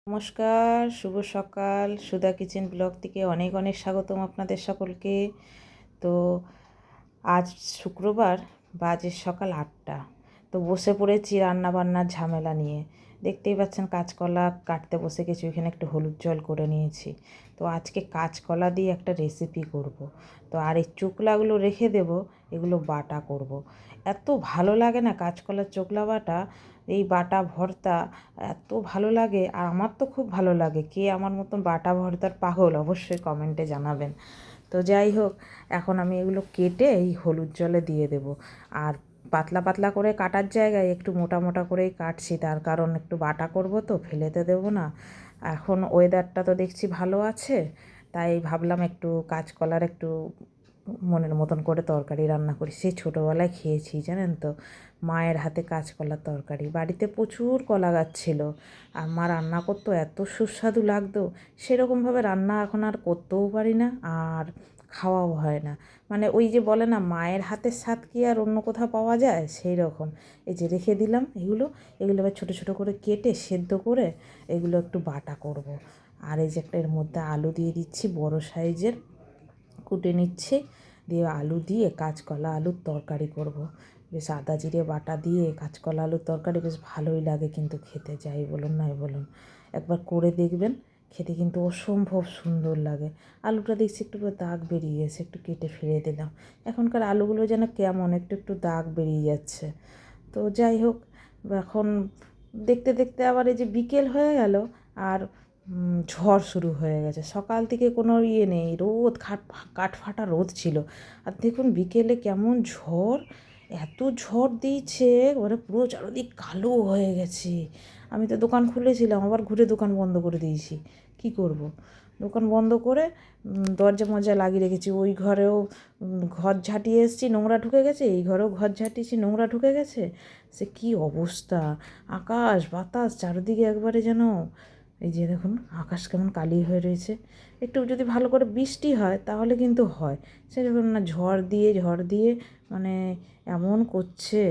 নমস্কার, শুভ সকাল। সুধা kitchen blog থেকে অনেক অনেক স্বাগতম আপনাদের সকলকে। তো আজ শুক্রবার, বাজে সকাল 8টা। তো বসে পড়েছি রান্নাবান্নার ঝামেলা নিয়ে। দেখতেই পাচ্ছেন কাঁচকলা কাটতে বসে গেছি, ওইখানে একটু হলুদ জল করে নিয়েছি। তো আজকে কাঁচকলা দিয়ে একটা রেসিপি করব। তো আর এই চোকলাগুলো রেখে দেব, এগুলো বাটা করব। এত ভালো লাগে না কাঁচকলার চোকলা বাটা, এই বাটা ভর্তা এত ভালো লাগে। আর আমার তো খুব ভালো লাগে। কে আমার মতন বাটা ভর্তার পাগল অবশ্যই কমেন্টে জানাবেন। তো যাই হোক, এখন আমি এগুলো কেটে এই হলুদ জলে দিয়ে দেব। আর পাতলা পাতলা করে কাটার জায়গায় একটু মোটা মোটা করেই কাটছি, তার কারণ একটু বাটা করব তো, ফেলেতে দেবো না। এখন ওয়েদারটা তো দেখছি ভালো আছে, তাই ভাবলাম একটু কাঁচকলার একটু মনের মতন করে তরকারি রান্না করি। সেই ছোটোবেলায় খেয়েছি জানেন তো, মায়ের হাতে কাঁচকলার তরকারি। বাড়িতে প্রচুর কলা গাছ ছিল, আর মা রান্না করতো, এত সুস্বাদু লাগতো। সেরকমভাবে রান্না এখন আর করতেও পারি না, আর খাওয়াও হয় না। মানে ওই যে বলে না, মায়ের হাতের স্বাদ কি আর অন্য কোথাও পাওয়া যায়, সেই রকম। এই যে রেখে দিলাম এগুলো, এগুলো এবার ছোটো ছোটো করে কেটে সেদ্ধ করে এগুলো একটু বাটা করব। আর এই যে একটা এর মধ্যে আলু দিয়ে দিচ্ছি, বড় সাইজের কুটে নিচ্ছি, দিয়ে আলু দিয়ে কাঁচকলা আলুর তরকারি করব। বেশ আদা জিরে বাটা দিয়ে কাঁচকলা আলুর তরকারি বেশ ভালোই লাগে কিন্তু খেতে, যাই বলুন নাই বলুন, একবার করে দেখবেন। খেতে কিন্তু অসম্ভব সুন্দর লাগে। আলুটা দেখছি একটু দাগ বেরিয়ে গেছে, একটু কেটে ফেলে দিলাম। এখনকার আলুগুলো যেন কেমন একটু একটু দাগ বেরিয়ে যাচ্ছে। তো যাই হোক, এখন দেখতে দেখতে আবার এই যে বিকেল হয়ে গেল, আর ঝড় শুরু হয়ে গেছে। সকাল থেকে কোনো ইয়ে নেই, রোদ কাঠফাটা রোদ ছিল। আর দেখুন বিকেলে কেমন ঝড়, এত ঝড় দিয়েছে, ওরা পুরো চারদিক কালো হয়ে গেছে। আমি তো দোকান খুলেছিলাম, আবার ঘুরে দোকান বন্ধ করে দিয়েছি। কি করব? দোকান বন্ধ করে দরজা মজা লাগিয়ে রেখেছি। ওই ঘরেও ঘর ঝাঁটিয়ে এসেছি, নোংরা ঢুকে গেছে। এই ঘরেও ঘর ঝাঁটিয়েছি, নোংরা ঢুকে গেছে। সে কি অবস্থা! আকাশ বাতাস চারিদিকে একবারে যেন, এই যে দেখুন আকাশ কেমন কালি হয়ে রয়েছে। একটু যদি ভালো করে বৃষ্টি হয় তাহলে কিন্তু হয়, সেরকম না, ঝড় দিয়ে মানে এমন করছে।